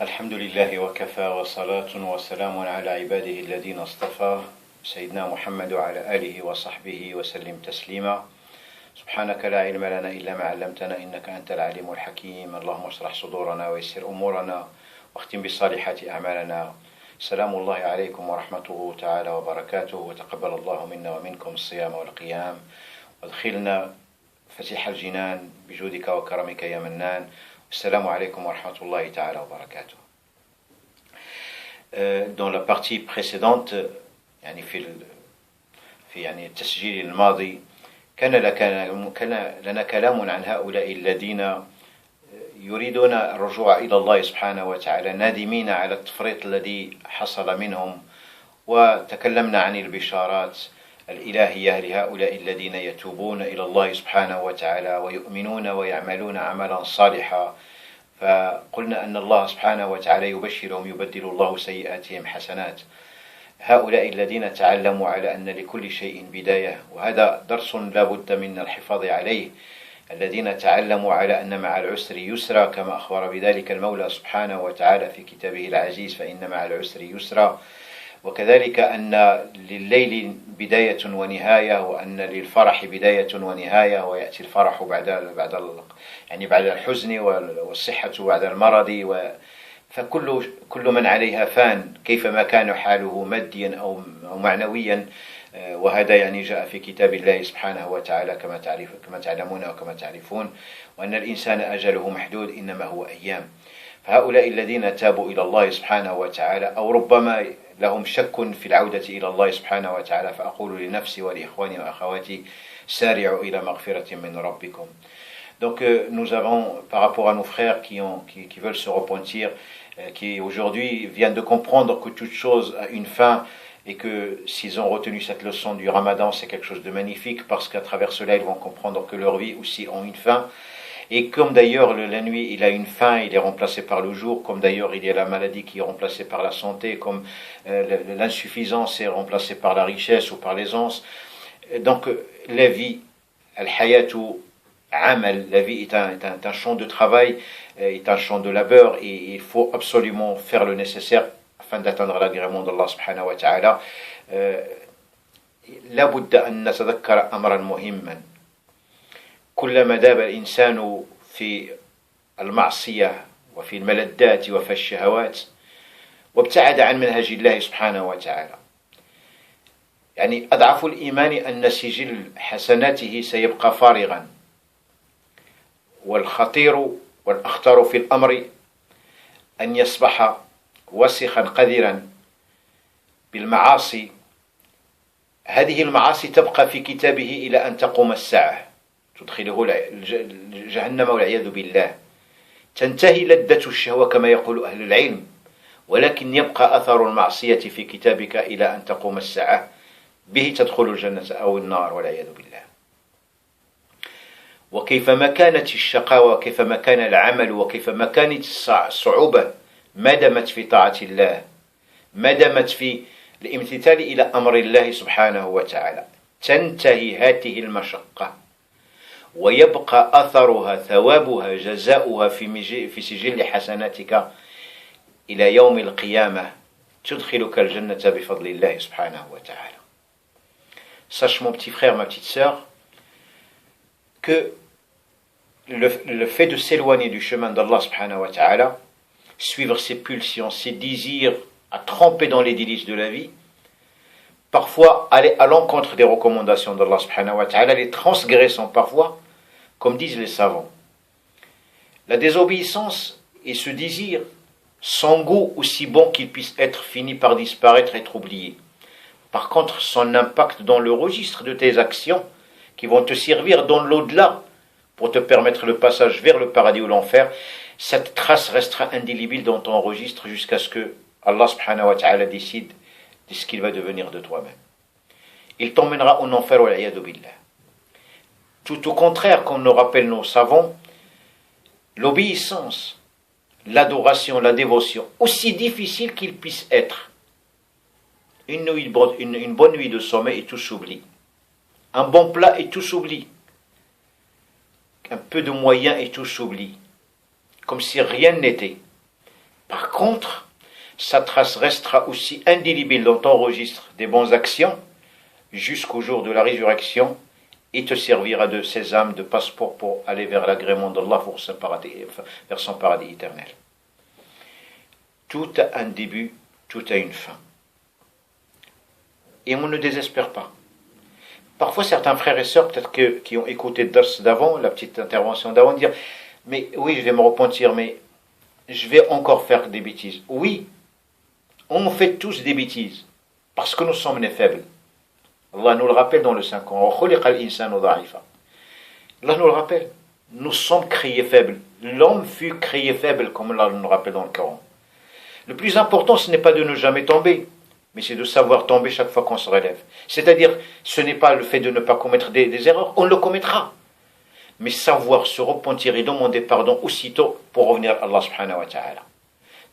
الحمد لله وكفى وصلاة وسلام على عباده الذين اصطفى سيدنا محمد وعلى آله وصحبه وسلم تسليما. سبحانك لا علم لنا إلا ما علمتنا إنك أنت العليم الحكيم. اللهم اشرح صدورنا ويسر أمورنا واختم بالصالحات أعمالنا. سلام الله عليكم ورحمته تعالى وبركاته، وتقبل الله منا ومنكم الصيام والقيام، وادخلنا فسيح الجنان بجودك وكرمك يا منان. Assalamu alaikum wa rahmatullahi ta'ala wa barakatuh. Dans la partie précédente يعني في التسجيل الماضي كان لنا كلام عن هؤلاء الذين يريدون الرجوع إلى الله سبحانه وتعالى نادمين على التفريط الذي حصل منهم، وتكلمنا عن البشارات الإلهية لهؤلاء الذين يتوبون إلى الله سبحانه وتعالى ويؤمنون ويعملون عملا صالحا. فقلنا أن الله سبحانه وتعالى يبشرهم يبدل الله سيئاتهم حسنات. هؤلاء الذين تعلموا على أن لكل شيء بداية، وهذا درس لا بد من الحفاظ عليه. الذين تعلموا على أن مع العسر يسرا، كما أخبر بذلك المولى سبحانه وتعالى في كتابه العزيز فإن مع العسر يسرا، وكذلك أن لليل بداية ونهاية، وأن للفرح بداية ونهاية، ويأتي الفرح بعد الحزن، والصحة بعد المرض، فكل من عليها فان كيفما كان حاله ماديا أو معنويا. وهذا جاء في كتاب الله سبحانه وتعالى كما تعلمون وكما تعرفون، وأن الإنسان أجله محدود إنما هو أيام. فهؤلاء الذين تابوا إلى الله سبحانه وتعالى أو ربما لهم شك في العودة إلى الله سبحانه وتعالى، فأقول لنفسي ولإخواني وأخواتي سارعوا إلى مغفرة من ربكم. Donc nous avons, par rapport à nos frères qui veulent se repentir, qui aujourd'hui viennent de comprendre que toute chose a une fin, et que s'ils ont retenu cette leçon du Ramadan, c'est quelque chose de magnifique, parce qu'à travers cela ils vont comprendre que leur vie aussi a une fin. Et comme d'ailleurs la nuit il a une fin, il est remplacé par le jour, comme d'ailleurs il y a la maladie qui est remplacée par la santé, comme l'insuffisance est remplacée par la richesse ou par l'aisance. Donc la vie, al-hayatu amal, la vie est un champ de travail, est un champ de labeur, et il faut absolument faire le nécessaire afin d'atteindre l'agrément d'Allah subhanahu wa ta'ala. لا بد أن نتذكر أمرا مهما. كلما داب الإنسان في المعصية وفي الملذات وفي الشهوات وابتعد عن منهج الله سبحانه وتعالى، أضعف الإيمان أن سجل حسناته سيبقى فارغا. والخطير والأخطر في الأمر أن يصبح وسخا قذرا بالمعاصي. هذه المعاصي تبقى في كتابه إلى أن تقوم الساعة، تدخله جهنم والعياذ بالله. تنتهي لذة الشهوة كما يقول أهل العلم، ولكن يبقى أثر المعصية في كتابك إلى أن تقوم الساعة، به تدخل الجنة أو النار والعياذ بالله. وكيفما كانت الشقاوة وكيفما كان العمل وكيفما كانت الصعوبة، ما دامت في طاعة الله، ما دامت في الامتثال إلى أمر الله سبحانه وتعالى، تنتهي هذه المشقة ويبقى أثرها ثوابها جزاؤها في سجل حسناتك إلى يوم القيامة، تدخلك الجنة بفضل الله سبحانه وتعالى. Sache mon petit frère, ma petite sœur, que le fait de s'éloigner du chemin d'Allah subhanahu wa ta'ala, suivre ses pulsions, ses désirs, à tremper dans les délices de la vie, parfois aller à l'encontre des recommandations d'Allah subhanahu wa ta'ala, les transgressant parfois, comme disent les savants. La désobéissance et ce désir, sans goût aussi bon qu'il puisse être, finit par disparaître, être oublié. Par contre, son impact dans le registre de tes actions, qui vont te servir dans l'au-delà, pour te permettre le passage vers le paradis ou l'enfer, cette trace restera indélébile dans ton registre jusqu'à ce que Allah subhanahu wa ta'ala décide de ce qu'il va devenir de toi-même. Il t'emmènera en enfer wal-'iyadhu billah. Tout au contraire, comme nous rappellent nos savants, l'obéissance, l'adoration, la dévotion, aussi difficile qu'il puisse être, une bonne nuit de sommeil et tout s'oublie. Un bon plat et tout s'oublie. Un peu de moyens et tout s'oublie. Comme si rien n'était. Par contre, sa trace restera aussi indélébile dans ton registre des bonnes actions jusqu'au jour de la résurrection et te servira de sésame, de passeport pour aller vers l'agrément d'Allah vers son paradis éternel. Tout a un début, tout a une fin. Et on ne désespère pas. Parfois, certains frères et sœurs, peut-être qui ont écouté le dars d'avant, la petite intervention d'avant, dire « Mais oui, je vais me repentir, mais je vais encore faire des bêtises. » Oui, on fait tous des bêtises, parce que nous sommes les faibles. Allah nous le rappelle dans le Saint-Coran. Allah nous le rappelle. Nous sommes créés faibles. L'homme fut créé faible, comme Allah nous le rappelle dans le Coran. Le plus important, ce n'est pas de ne jamais tomber, mais c'est de savoir tomber chaque fois qu'on se relève. C'est-à-dire, ce n'est pas le fait de ne pas commettre des erreurs, on le commettra. Mais savoir se repentir et demander pardon aussitôt pour revenir à Allah subhanahu wa ta'ala.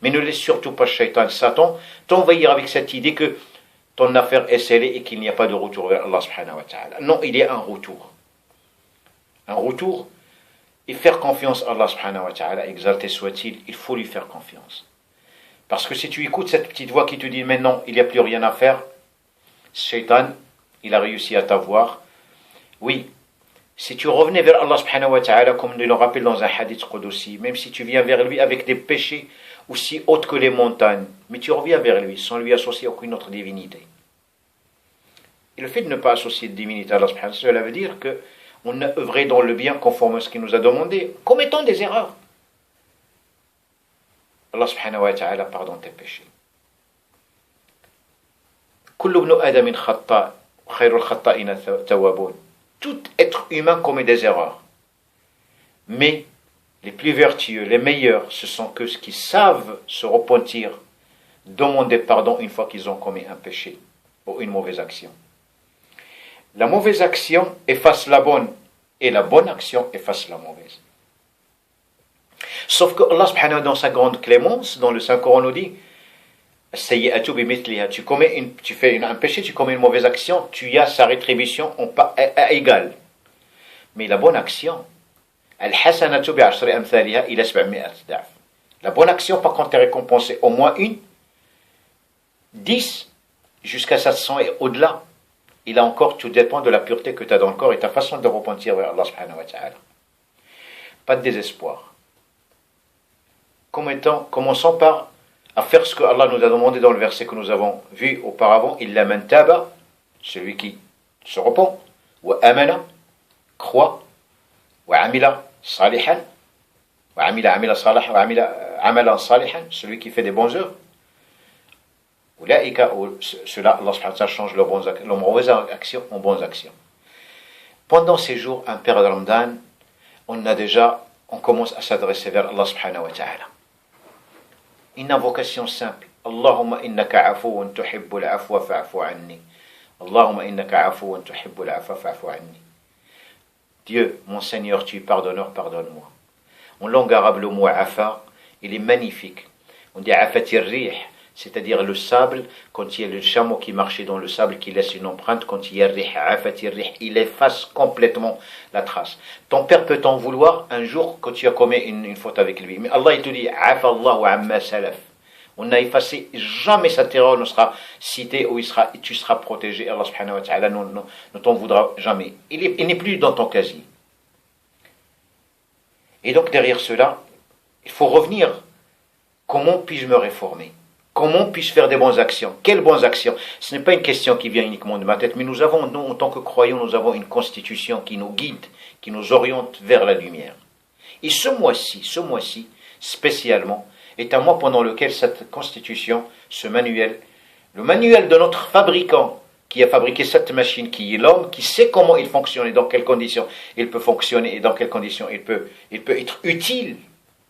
Mais ne laisse surtout pas Shaitan, Satan, t'envahir avec cette idée que ton affaire est scellée et qu'il n'y a pas de retour vers Allah subhanahu wa ta'ala. Non, il y a un retour. Un retour, et faire confiance à Allah subhanahu wa ta'ala, exalté soit-il, il faut lui faire confiance. Parce que si tu écoutes cette petite voix qui te dit « Mais non, il n'y a plus rien à faire », Shaitan, il a réussi à t'avoir. Oui, si tu revenais vers Allah subhanahu wa ta'ala, comme nous le rappelle dans un hadith Qudsi, même si tu viens vers lui avec des péchés aussi hautes que les montagnes, mais tu reviens vers lui sans lui associer aucune autre divinité. Et le fait de ne pas associer de divinité à Allah subhanahu wa ta'ala, cela veut dire qu'on a œuvré dans le bien conforme à ce qu'il nous a demandé, commettant des erreurs. Allah subhanahu wa ta'ala pardonne tes péchés. Kullu ibn Adamin khata, khairul khata'ina tawwabun. Tout être humain commet des erreurs. Mais les plus vertueux, les meilleurs, ce sont ceux qui savent se repentir, demander pardon une fois qu'ils ont commis un péché ou une mauvaise action. La mauvaise action efface la bonne et la bonne action efface la mauvaise. Sauf que Allah subhanahu wa ta'ala, dans sa grande clémence, dans le Saint-Coran nous dit tu fais un péché, tu commets une mauvaise action, tu as sa rétribution à égal. Mais la bonne action, la bonne action, par contre, est récompensée au moins 10, jusqu'à 700 et au-delà. Il a encore, tout dépend de la pureté que tu as dans le corps et ta façon de repentir vers Allah subhanahu wa ta'ala. Pas de désespoir. Commençons par à faire ce que Allah nous a demandé dans le verset que nous avons vu auparavant. Illa man taba, celui qui se repent, wa amana, croit, wa amila salihan, wa amila salihan, wa amila amalan salihan, celui qui fait des bonnes œuvres. Ulaika, cela, Allah subhanahu wa ta'ala change leurs mauvaises actions en bonnes actions. Pendant ces jours, un père de Ramadan, on commence à s'adresser vers Allah subhanahu wa ta'ala. Une invocation simple. Allahumma innaka afuun tuhibbul afwa fa'fu anni. Allahumma innaka afuun tuhibbul afwa fa'fu anni. Dieu, mon Seigneur, tu es pardonneur, pardonne-moi. En langue arabe, le mot afa, il est magnifique. On dit afatir rih, c'est-à-dire le sable, quand il y a le chameau qui marchait dans le sable, qui laisse une empreinte, quand il y a rih, afatir rih, il efface complètement la trace. Ton père peut t'en vouloir un jour quand tu as commis une faute avec lui. Mais Allah, il te dit, afa Allah wa amma salaf. On a effacé, jamais sa terreur ne sera citée ou tu seras protégé. Allah subhanahu wa ta'ala ne t'en voudra jamais. Il n'est plus dans ton casier. Et donc derrière cela, il faut revenir. Comment puis-je me réformer? Comment puis-je faire des bonnes actions? Quelles bonnes actions? Ce n'est pas une question qui vient uniquement de ma tête, mais nous, en tant que croyants, nous avons une constitution qui nous guide, qui nous oriente vers la lumière. Et ce mois-ci, spécialement, est un mois pendant lequel cette constitution, ce manuel, le manuel de notre fabricant, qui a fabriqué cette machine, qui est l'homme, qui sait comment il fonctionne et dans quelles conditions il peut fonctionner et dans quelles conditions il peut être utile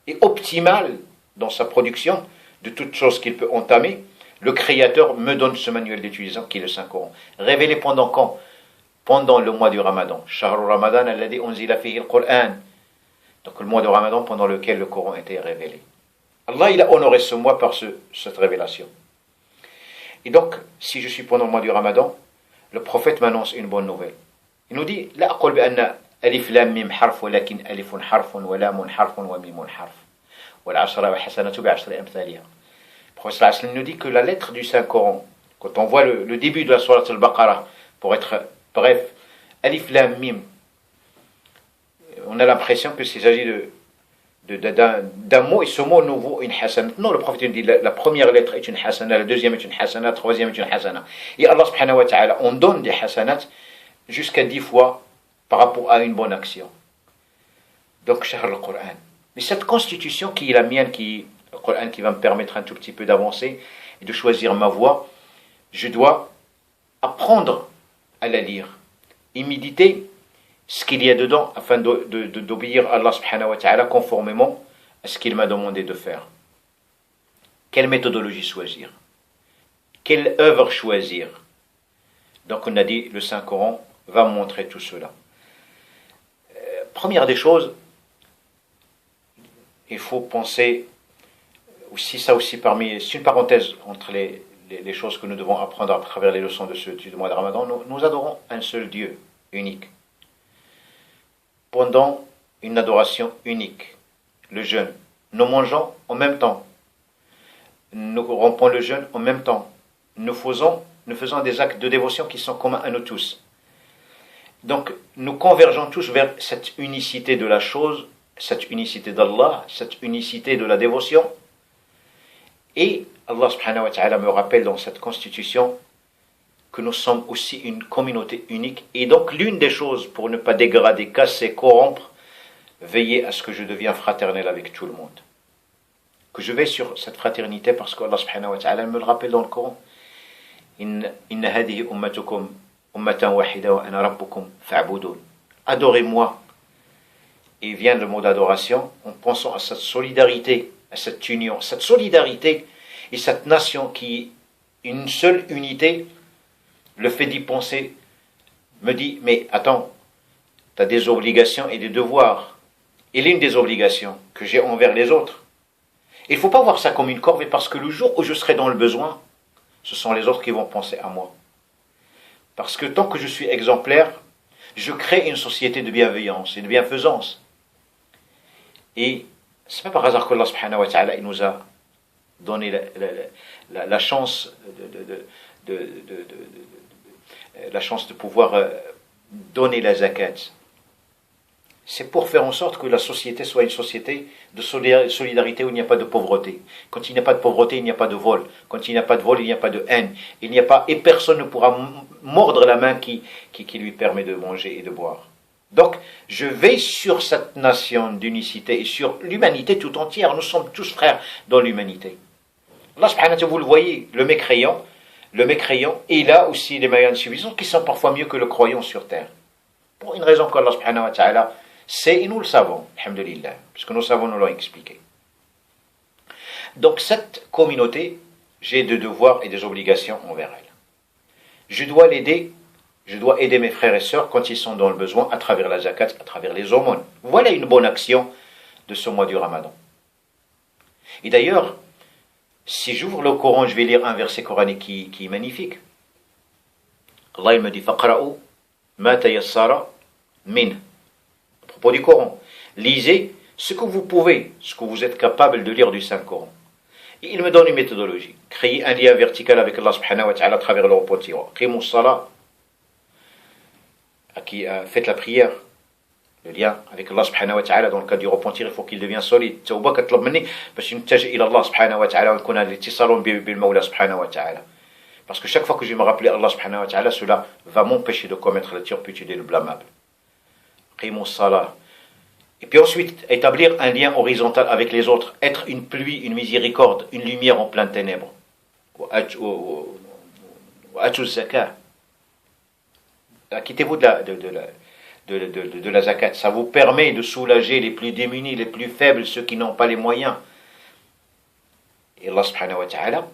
et optimal dans sa production, de toutes choses qu'il peut entamer, le Créateur me donne ce manuel d'utilisation qui est le Saint-Coran. Révélé pendant quand? Pendant le mois du Ramadan. Shahru Ramadan alladhi unzila fihi al-Qur'an. Donc le mois du Ramadan pendant lequel le Coran était révélé. Allah, il a honoré ce mois par cette révélation. Et donc, si je suis pendant le mois du Ramadan, le prophète m'annonce une bonne nouvelle. Il nous dit, La aqul bi anna alif lam mim harf walakin alifun harfun wa lamun harfun wa mimun harf. Le professeur Aslan nous dit que la lettre du Saint-Coran, quand on voit le début de la sourate al-Baqarah, pour être bref, Alif Lam Mim, on a l'impression qu'il s'agit d'un mot, et ce mot nous vaut une hasana. Non, le prophète nous dit la première lettre est une hasana, la deuxième est une hasana, la troisième est une hasana. Et Allah subhanahu wa ta'ala, on donne des hasanats jusqu'à 10 fois par rapport à une bonne action. Donc, Shahr le Coran. Mais cette constitution qui est la mienne, le Coran qui va me permettre un tout petit peu d'avancer et de choisir ma voie, je dois apprendre à la lire et méditer ce qu'il y a dedans afin d'obéir à Allah subhanahu wa ta'ala conformément à ce qu'il m'a demandé de faire. Quelle méthodologie choisir? Quelle œuvre choisir? Donc on a dit, le Saint-Coran va montrer tout cela. Première des choses, il faut penser aussi, ça aussi parmi, c'est une parenthèse entre les choses que nous devons apprendre à travers les leçons du mois de Ramadan. Nous adorons un seul Dieu, unique. Pendant une adoration unique, le jeûne, nous mangeons en même temps, nous rompons le jeûne en même temps, nous faisons des actes de dévotion qui sont communs à nous tous. Donc, nous convergeons tous vers cette unicité de la chose, cette unicité d'Allah, cette unicité de la dévotion. Et Allah subhanahu wa ta'ala me rappelle dans cette constitution que nous sommes aussi une communauté unique. Et donc, l'une des choses pour ne pas dégrader, casser, corrompre, veiller à ce que je devienne fraternel avec tout le monde. Que je veille sur cette fraternité parce que Allah subhanahu wa ta'ala me le rappelle dans le Coran. Inna hadihi ummatukum ummatan wahida wa ana rabbukum fa'budun. Adorez-moi. Et vient le mot d'adoration en pensant à cette solidarité, à cette union, cette solidarité et cette nation qui est une seule unité. Le fait d'y penser me dit, mais attends, tu as des obligations et des devoirs. Et l'une des obligations que j'ai envers les autres, il ne faut pas voir ça comme une corvée, parce que le jour où je serai dans le besoin, ce sont les autres qui vont penser à moi. Parce que tant que je suis exemplaire, je crée une société de bienveillance et de bienfaisance. Et ce n'est pas par hasard qu'Allah subhanahu wa ta'ala il nous a donné la chance de pouvoir donner la zakat. C'est pour faire en sorte que la société soit une société de solidarité où il n'y a pas de pauvreté. Quand il n'y a pas de pauvreté, il n'y a pas de vol. Quand il n'y a pas de vol, il n'y a pas de haine. Il n'y a pas, et personne ne pourra mordre la main qui lui permet de manger et de boire. Donc, je veille sur cette nation d'unicité et sur l'humanité tout entière. Nous sommes tous frères dans l'humanité. Allah subhanahu wa ta'ala, vous le voyez, le mécréant, et là aussi les moyens insuffisants qui sont parfois mieux que le croyant sur terre. Pour une raison qu'Allah subhanahu wa ta'ala sait, et nous le savons, alhamdulillah, puisque nous savons, nous l'avons expliqué. Donc cette communauté, j'ai des devoirs et des obligations envers elle. Je dois l'aider, je dois aider mes frères et sœurs quand ils sont dans le besoin, à travers la zakat, à travers les aumônes. Voilà une bonne action de ce mois du Ramadan. Et d'ailleurs, si j'ouvre le Coran, je vais lire un verset coranique qui est magnifique. Allah il me dit faqra'u ma tayassara min. À propos du Coran, lisez ce que vous pouvez, ce que vous êtes capable de lire du Saint-Coran. Et il me donne une méthodologie. Créer un lien vertical avec Allah subhanahu wa ta'ala à travers le repentir. Qimu salat. Faites la prière. Le lien avec Allah subhanahu wa ta'ala dans le cas du repentir, il faut qu'il devienne solide. توبة كطلب مني باش نتجه إلى الله سبحانه وتعالى ونكون الاتصال بالمولى سبحانه وتعالى. Parce que chaque fois que je vais me rappeler Allah subhanahu wa ta'ala, cela va m'empêcher de commettre la turpitude et le blâmable. Qimu salat. Et puis ensuite, établir un lien horizontal avec les autres, être une pluie, une miséricorde, une lumière en plein ténèbres. Acquittez-vous de la zakat. Ça vous permet de soulager les plus démunis, les plus faibles, ceux qui n'ont pas les moyens. Et Allah subhanahu wa ta'ala,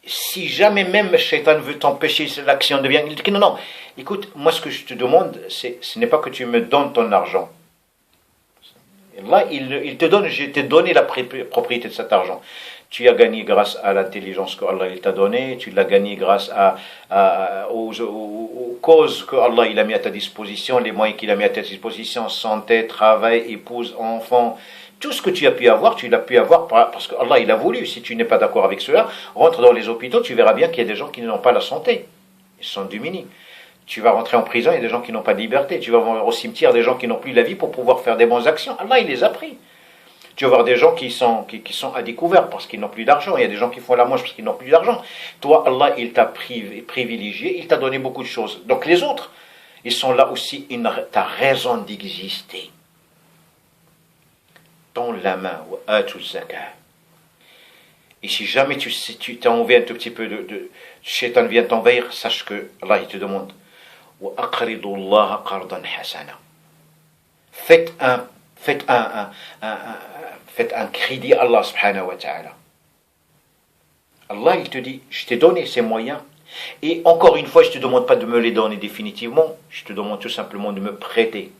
si jamais même le shaitan veut t'empêcher l'action de bien, il dit non, écoute, moi ce que je te demande, ce n'est pas que tu me donnes ton argent. Et là, il te donne, je t'ai donné la propriété de cet argent. Tu as gagné grâce à l'intelligence que Allah t'a donnée, tu l'as gagné grâce aux causes que Allah il a mis à ta disposition, les moyens qu'il a mis à ta disposition, santé, travail, épouse, enfant, Tout ce que tu as pu avoir, tu l'as pu avoir parce que Allah il a voulu. Si tu n'es pas d'accord avec cela, rentre dans les hôpitaux, tu verras bien qu'il y a des gens qui n'ont pas la santé. Ils sont démunis. Tu vas rentrer en prison, il y a des gens qui n'ont pas de liberté. Tu vas voir au cimetière des gens qui n'ont plus la vie pour pouvoir faire des bonnes actions. Allah il les a pris. Tu vas voir des gens qui sont à découvert parce qu'ils n'ont plus d'argent. Il y a des gens qui font la manche parce qu'ils n'ont plus d'argent. Toi, Allah, il t'a privilégié, il t'a donné beaucoup de choses. Donc les autres, ils sont là aussi, tu as raison d'exister. Tends la main, et si jamais tu t'as envie un tout petit peu de Shaitan vient t'envahir, sache que Allah il te demande faites un crédit à Allah subhanahu wa ta'ala. Allah il te dit, je t'ai donné ces moyens. Et encore une fois, je ne te demande pas de me les donner définitivement, je te demande tout simplement de me prêter.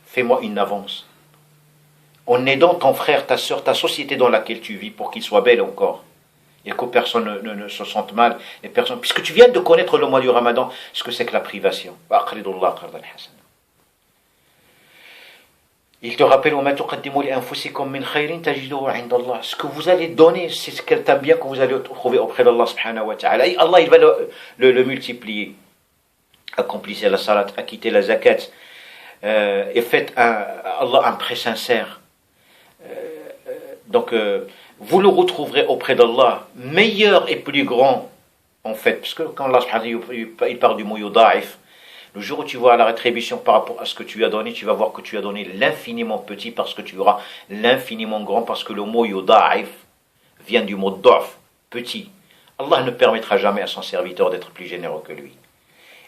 Fais-moi une avance. En aidant ton frère, ta soeur, ta société dans laquelle tu vis pour qu'il soit belle encore. Et que personne ne se sente mal. Et personne, puisque tu viens de connaître le mois du Ramadan, ce que c'est que la privation. Il te rappelle ce que vous allez donner, c'est ce qu'elle t'a bien que vous allez trouver auprès d'Allah subhanahu wa ta'ala. Et Allah il va le multiplier. Accomplissez la salat, acquittez la zakat, et faites Allah un prêt sincère. Donc vous le retrouverez auprès d'Allah meilleur et plus grand en fait, parce que quand Allah subhanahu wa ta'ala il parle du mot yuda'if, le jour où tu vois la rétribution par rapport à ce que tu as donné, tu vas voir que tu as donné l'infiniment petit parce que tu auras l'infiniment grand, parce que le mot yuda'if vient du mot da'f, petit. Allah ne permettra jamais à son serviteur d'être plus généreux que lui.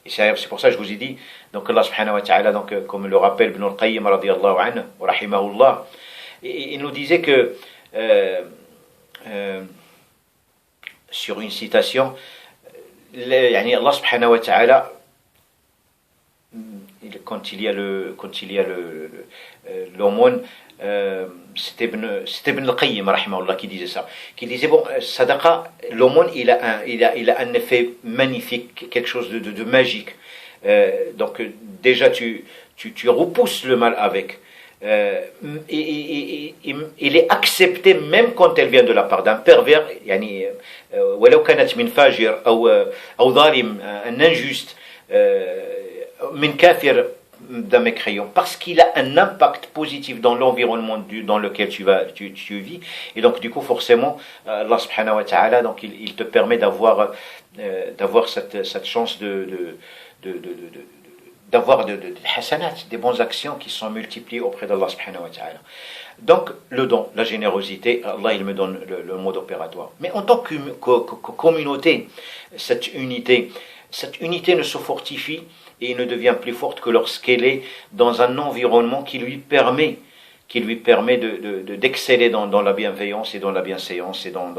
Et c'est pour ça que je vous ai dit, donc Allah subhanahu wa ta'ala, donc, comme le rappelle Ibn al-Qayyim radiyallahu anhu, wa rahimahullah, il nous disait que sur une citation, Allah subhanahu wa ta'ala, quand il y a l'aumône, c'était Ibn al-Qayyim rahimahullah qui disait ça, qui disait bon, sadaqa, l'aumône il a un effet magnifique, quelque chose de magique. Donc déjà tu repousses le mal avec. Il est accepté même quand elle vient de la part d'un pervers, يعني ولو كانت من فاجر أو ظالم, un injuste, min kafir, d'un mécréant, parce qu'il a un impact positif dans l'environnement dans lequel tu vis, et donc du coup forcément Allah subhanahu wa ta'ala, donc il te permet d'avoir cette chance d'avoir des hasanat, des bonnes actions qui sont multipliées auprès d'Allah subhanahu wa ta'ala. Donc le don, la générosité, Allah il me donne le mode opératoire. Mais en tant que communauté, cette unité ne se fortifie et ne devient plus forte que lorsqu'elle est dans un environnement qui lui permet d'exceller dans la bienveillance et dans la bienséance et dans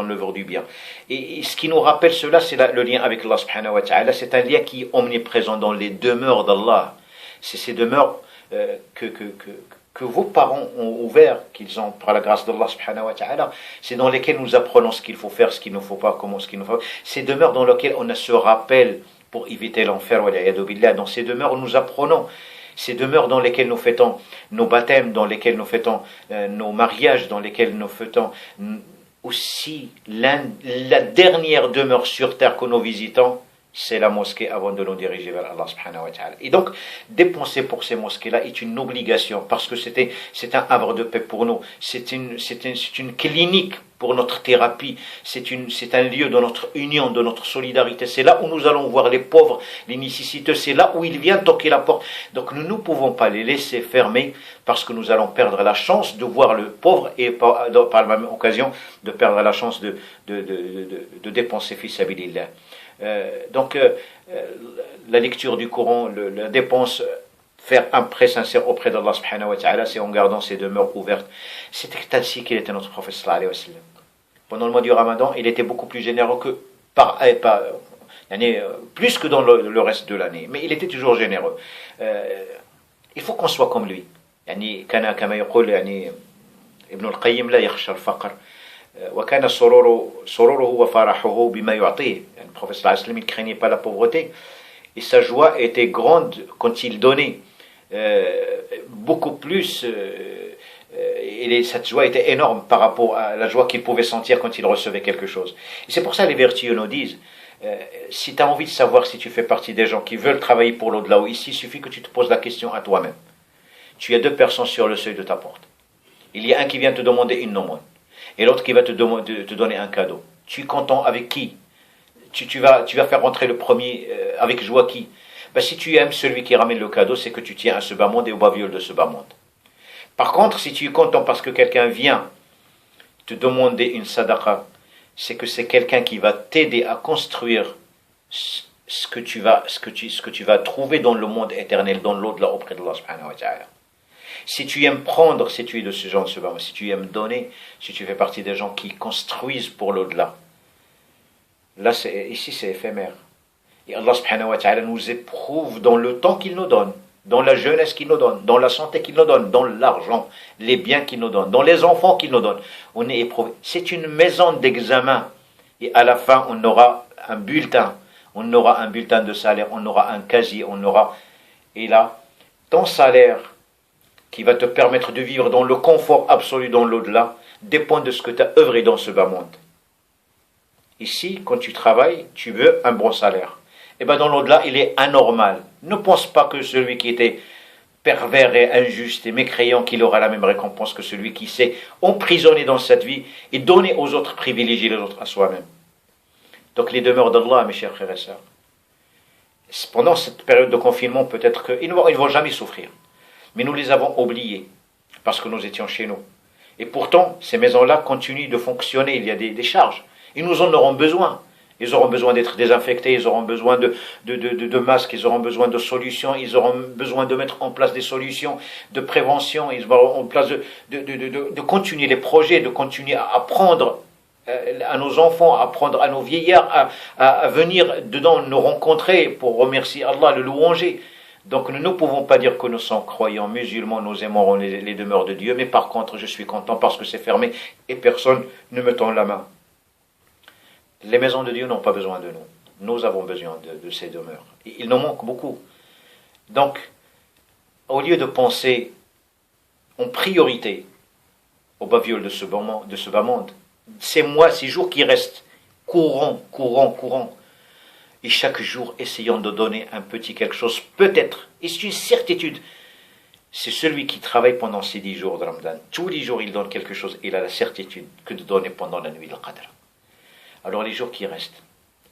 l'œuvre du bien. Et ce qui nous rappelle cela, c'est le lien avec Allah subhanahu wa ta'ala. C'est un lien qui est omniprésent dans les demeures d'Allah. C'est ces demeures que vos parents ont ouvert, qu'ils ont par la grâce d'Allah subhanahu wa ta'ala. C'est dans lesquelles nous apprenons ce qu'il faut faire, ce qu'il ne faut pas, ce qu'il ne faut pas. Ces demeures dans lesquelles on se rappelle pour éviter l'enfer, dans ces demeures nous apprenons, ces demeures dans lesquelles nous fêtons nos baptêmes, dans lesquelles nous fêtons nos mariages, dans lesquelles nous fêtons aussi la dernière demeure sur terre que nous visitons, c'est la mosquée avant de nous diriger vers Allah subhanahu wa ta'ala. Et donc, dépenser pour ces mosquées-là est une obligation, parce que c'est un havre de paix pour nous, c'est une clinique pour notre thérapie, c'est un lieu de notre union, de notre solidarité, c'est là où nous allons voir les pauvres, les nécessiteux, c'est là où ils viennent toquer la porte. Donc nous ne pouvons pas les laisser fermer, parce que nous allons perdre la chance de voir le pauvre, et par la même occasion de perdre la chance de dépenser fi sabilillah. Donc la lecture du Coran, la dépense, faire un prêt sincère auprès d'Allah subhanahu wa ta'ala, c'est en gardant ses demeures ouvertes. C'était ainsi qu'il était notre prophète sallallahu alayhi wa sallam. Pendant le mois du Ramadan, il était beaucoup plus généreux que plus que dans le reste de l'année, mais il était toujours généreux. Il faut qu'on soit comme lui. كان كما يقول ابن القيم لا يخشى الفقر وكان سروره وفرحه بما يعطيه. Le prophète sallallahu alayhi wa sallam, il ne craignait pas la pauvreté et sa joie était grande quand il donnait. beaucoup plus, cette joie était énorme par rapport à la joie qu'il pouvait sentir quand il recevait quelque chose. Et c'est pour ça que les vertueux nous disent, si tu as envie de savoir si tu fais partie des gens qui veulent travailler pour l'au-delà ou ici, il suffit que tu te poses la question à toi-même. Tu as deux personnes sur le seuil de ta porte. Il y a un qui vient te demander une aumône et l'autre qui va te donner un cadeau. Tu es content avec qui? Tu vas faire rentrer le premier avec joie qui? Si tu aimes celui qui ramène le cadeau, c'est que tu tiens à ce bas monde et au bas-viol de ce bas monde. Par contre, si tu es content parce que quelqu'un vient te demander une sadaqa, c'est que c'est quelqu'un qui va t'aider à construire ce que tu vas trouver dans le monde éternel, dans l'au-delà auprès de Allah subhanahu wa ta'ala. Si tu aimes prendre, si tu es de ce genre de ce bas, si tu aimes donner, si tu fais partie des gens qui construisent pour l'au-delà, là, ici c'est éphémère. Et Allah subhanahu wa ta'ala nous éprouve dans le temps qu'il nous donne, dans la jeunesse qu'il nous donne, dans la santé qu'il nous donne, dans l'argent, les biens qu'il nous donne, dans les enfants qu'il nous donne. On est éprouvé. C'est une maison d'examen. Et à la fin, on aura un bulletin. On aura un bulletin de salaire, on aura un casier, on aura... Et là, ton salaire, qui va te permettre de vivre dans le confort absolu dans l'au-delà, dépend de ce que tu as œuvré dans ce bas monde. Ici, quand tu travailles, tu veux un bon salaire. Et bien dans l'au-delà, il est anormal. Ne pense pas que celui qui était pervers et injuste et mécréant, qu'il aura la même récompense que celui qui s'est emprisonné dans cette vie et donné aux autres, privilégier les autres à soi-même. Donc les demeures d'Allah, mes chers frères et sœurs, pendant cette période de confinement, peut-être qu'ils ne vont jamais souffrir. Mais nous les avons oubliés, parce que nous étions chez nous. Et pourtant, ces maisons-là continuent de fonctionner, il y a des charges. Et nous en aurons besoin. Ils auront besoin d'être désinfectés, ils auront besoin de masques, ils auront besoin de solutions, ils auront besoin de mettre en place des solutions de prévention, ils auront en place de continuer les projets, de continuer à apprendre à nos enfants, à apprendre à nos vieillards, à venir dedans nous rencontrer pour remercier Allah, le louanger. Donc nous ne pouvons pas dire que nous sommes croyants, musulmans, nous aimerons les demeures de Dieu, mais par contre je suis content parce que c'est fermé et personne ne me tend la main. Les maisons de Dieu n'ont pas besoin de nous. Nous avons besoin de ces demeures. Et il nous manque beaucoup. Donc, au lieu de penser en priorité au bas-viol de ce bas monde, ces mois, ces jours qui restent, courons. Et chaque jour, essayons de donner un petit quelque chose, peut-être, et c'est une certitude. C'est celui qui travaille pendant ces 10 jours de Ramadan. Tous les jours, il donne quelque chose. Il a la certitude que de donner pendant la nuit de Qadr. Alors les jours qui restent,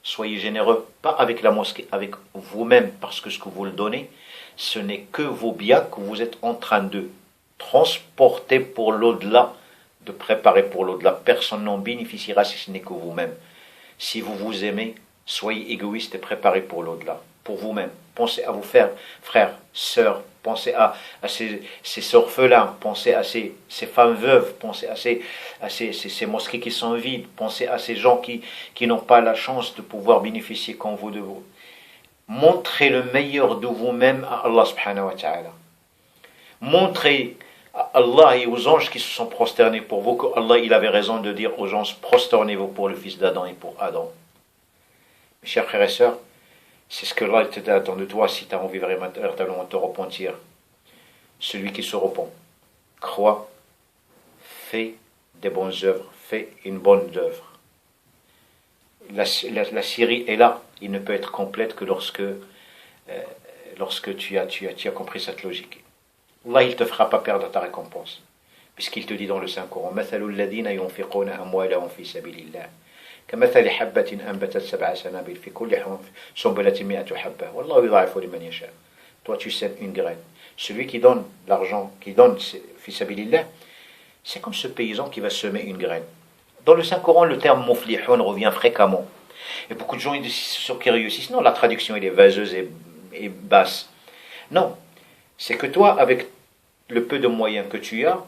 soyez généreux, pas avec la mosquée, avec vous-même, parce que ce que vous le donnez, ce n'est que vos biens que vous êtes en train de transporter pour l'au-delà, de préparer pour l'au-delà. Personne n'en bénéficiera si ce n'est que vous-même. Si vous vous aimez, soyez égoïste et préparez pour l'au-delà, pour vous-même. Pensez à vos frères, sœurs, pensez à ces orphelins, pensez à ces femmes veuves, pensez à ces mosquées qui sont vides, pensez à ces gens qui n'ont pas la chance de pouvoir bénéficier comme vous de vous. Montrez le meilleur de vous-même à Allah subhanahu wa ta'ala. Montrez à Allah et aux anges qui se sont prosternés pour vous que Allah il avait raison de dire aux anges prosternez-vous pour le fils d'Adam et pour Adam. Mes chers frères et sœurs, c'est ce que Allah attend de toi si tu as envie véritablement de te repentir. Celui qui se repent, croit, fait des bonnes œuvres, fait une bonne œuvre. La série est là, il ne peut être complète que lorsque tu as compris cette logique. Allah, il ne te fera pas perdre ta récompense, puisqu'il te dit dans le Saint-Coran, مثل الذين ينفقون أموالهم في سبيل الله كمثل حبة أنبتت 7 سنابل في كل سنبلة 100 حبة والله يضاعف لمن يشاء. Toi tu sèmes une graine. Celui qui donne l'argent, qui donne fi sabilillah, c'est comme ce paysan qui va semer une graine. Dans le Saint-Coran, le terme muflihun revient fréquemment. Et beaucoup de gens ils sont qui réussissent. Non, la traduction elle est vaseuse et basse. Non, c'est que toi, avec le peu de moyens que tu as,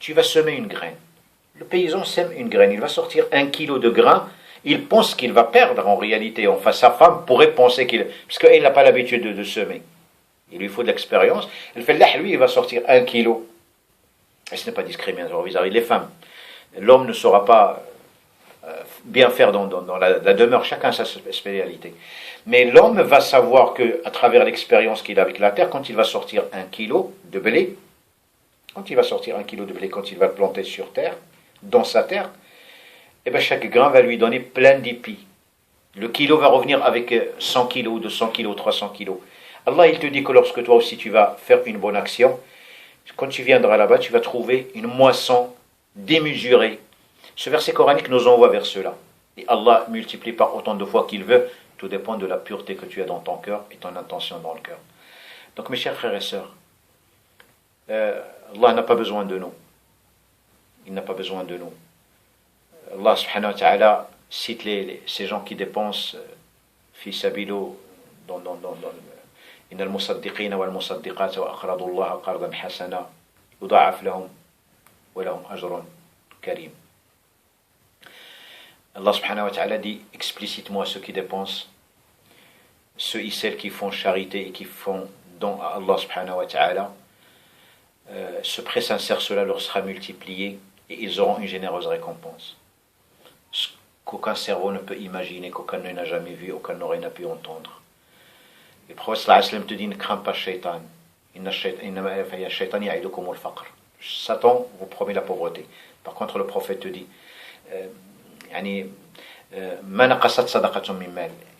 tu vas semer une graine. Le paysan sème une graine, il va sortir 1 kilo de grain, il pense qu'il va perdre en réalité. Enfin, sa femme pourrait penser puisqu'elle n'a pas l'habitude de semer. Il lui faut de l'expérience. Elle fait là, lui, il va sortir 1 kilo. Et ce n'est pas discriminatoire vis-à-vis des femmes. L'homme ne sera pas bien faire dans la demeure, chacun a sa spécialité. Mais l'homme va savoir qu'à travers l'expérience qu'il a avec la terre, quand il va sortir 1 kilo de blé, quand il va le planter sur terre, dans sa terre, eh bien chaque grain va lui donner plein d'épis. Le kilo va revenir avec 100 kilos, 200 kilos, 300 kilos. Allah, il te dit que lorsque toi aussi tu vas faire une bonne action, quand tu viendras là-bas, tu vas trouver une moisson démesurée. Ce verset coranique nous envoie vers cela. Et Allah multiplie par autant de fois qu'il veut. Tout dépend de la pureté que tu as dans ton cœur et ton intention dans le cœur. Donc mes chers frères et sœurs, Allah n'a pas besoin de nous. Il n'a pas besoin de nous. Allah subhanahu wa ta'ala cite ces gens qui dépensent fi sabilo dans إن المصدقين والمصدقات وأقرضوا الله قرضا حسنا يضاعف لهم ولهم أجر كريم. Allah subhanahu wa ta'ala dit explicitement à ceux qui dépensent, ceux et celles qui font charité et qui font don à Allah subhanahu wa ta'ala, ce prêt sincère, cela leur sera multiplié et ils auront une généreuse récompense. Ce qu'aucun cerveau ne peut imaginer, qu'aucun n'a jamais vu, aucun oreille n'a pu entendre. Le prophète sallallahu alayhi wa sallam te dit ne crains pas Shaitan. Satan vous promet la pauvreté. Par contre, le prophète te dit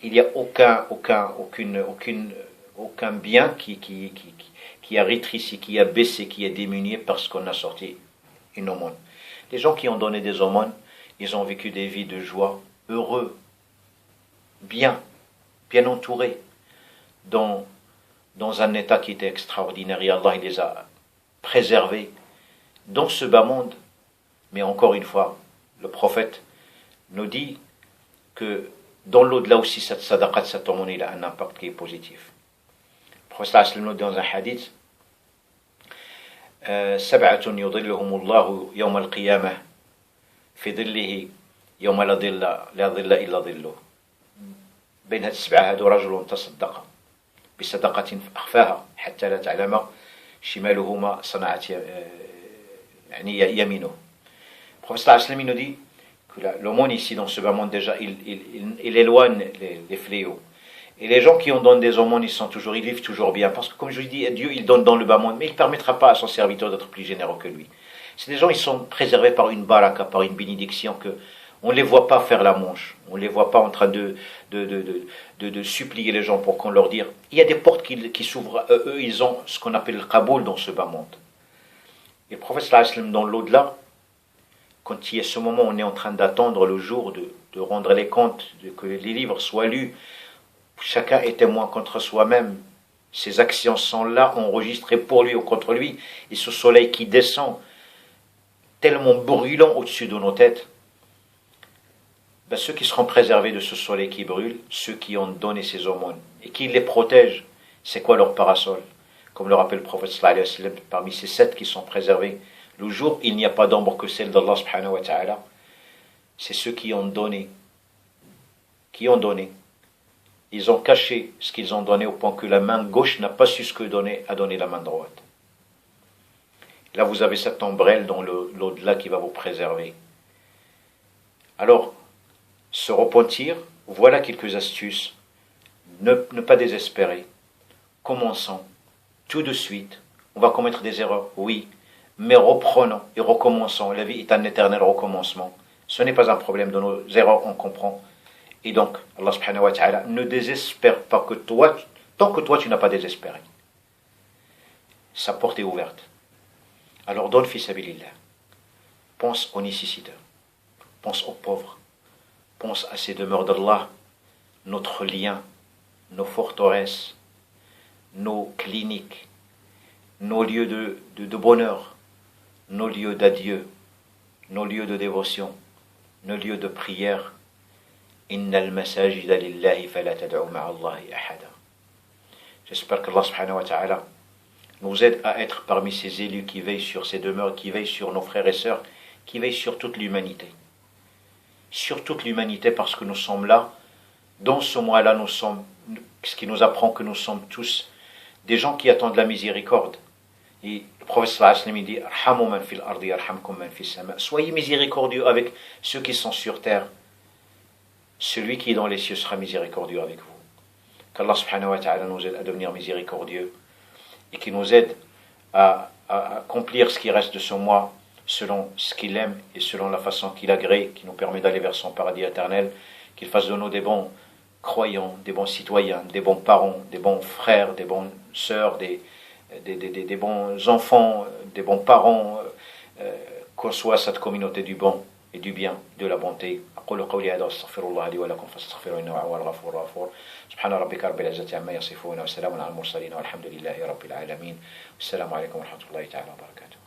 il n'y a aucun bien qui a rétréci, qui a baissé, qui a diminué parce qu'on a sorti une aumône. Les gens qui ont donné des aumônes, ils ont vécu des vies de joie, heureux, bien entourés, dans un état qui était extraordinaire, et Allah il les a préservés dans ce bas monde. Mais encore une fois, le prophète nous dit que dans l'au-delà aussi, cette sadaqat, cette aumône, il a un impact qui est positif. Le prophète nous dit dans un hadith سبعة يظلهم الله يوم القيامة في ظله يوم لا ظل إلا ظله. بين هذه السبعة هذا رجل تصدق بصدقة أخفاها حتى لا تعلم شماله ما صنعت يمينه. Le prophète nous dit que l'aumône ici dans ce bas monde déjà il éloigne les fléaux. Et les gens qui ont donné des aumônes, ils vivent toujours bien. Parce que comme je vous dis, Dieu il donne dans le bas monde, mais il ne permettra pas à son serviteur d'être plus généreux que lui. C'est des gens ils sont préservés par une baraka, par une bénédiction que on ne les voit pas faire la manche. On ne les voit pas en train de supplier les gens pour qu'on leur dise. Il y a des portes qui s'ouvrent. Eux, ils ont ce qu'on appelle le kaboul dans ce bas monde. Et le prophète sallallahu alayhi wa sallam, dans l'au-delà, quand il y a ce moment où on est en train d'attendre le jour de rendre les comptes, que les livres soient lus, chacun est témoin contre soi-même. Ses actions sont là, enregistrées pour lui ou contre lui. Et ce soleil qui descend, tellement brûlant au-dessus de nos têtes, ben, ceux qui seront préservés de ce soleil qui brûle, ceux qui ont donné ces aumônes et qui les protègent, c'est quoi leur parasol? Comme le rappelle le prophète sallallahu alayhi wa sallam, parmi ces 7 qui sont préservés, le jour il n'y a pas d'ombre que celle d'Allah subhanahu wa ta'ala, c'est ceux qui ont donné. Ils ont caché ce qu'ils ont donné au point que la main gauche n'a pas su ce que donner, a donné la main droite. Là vous avez cette ombrelle dans l'au-delà qui va vous préserver. Alors, se repentir, voilà quelques astuces. Ne pas désespérer. Commençons tout de suite. On va commettre des erreurs, oui, mais reprenons et recommençons. La vie est un éternel recommencement. Ce n'est pas un problème de nos erreurs, on comprend. Et donc, Allah subhanahu wa ta'ala ne désespère pas que toi, tant que toi tu n'as pas désespéré. Sa porte est ouverte. Alors donne fi sabilillah. Pense aux nécessiteurs. Pense aux pauvres. Pense à ces demeures d'Allah, notre lien, nos forteresses, nos cliniques, nos lieux de bonheur, nos lieux d'adieu, nos lieux de dévotion, nos lieux de prière. Innal masajida lillahi fala tad'u ma'a Allahi ahada. J'espère qu'Allah subhanahu wa ta'ala nous aide à être parmi ces élus qui veillent sur ces demeures, qui veillent sur nos frères et sœurs, qui veillent sur toute l'humanité. Sur toute l'humanité, parce que nous sommes là, dans ce mois-là, nous sommes, ce qui nous apprend que nous sommes tous des gens qui attendent la miséricorde. Et le prophète sallallahu alayhi wa sallam dit Arhamu man fil ardi yarhamkum man fis sama. Soyez miséricordieux avec ceux qui sont sur terre. Celui qui est dans les cieux sera miséricordieux avec vous. Qu'Allah subhanahu wa ta'ala nous aide à devenir miséricordieux et qui nous aide à accomplir ce qui reste de ce mois selon ce qu'il aime et selon la façon qu'il agrée, qui nous permet d'aller vers son paradis éternel, qu'il fasse de nous des bons croyants, des bons citoyens, des bons parents, des bons frères, des bonnes sœurs, des bons enfants, des bons parents, qu'on soit cette communauté du bon et du bien, de la bonté. أقول قولي هذا واستغفر الله لي ولكم فاستغفروه إنه هو الغفور الغفور. سبحان ربك رب العزة عما يصفون وسلام على المرسلين والحمد لله رب العالمين. والسلام عليكم ورحمة الله تعالى وبركاته.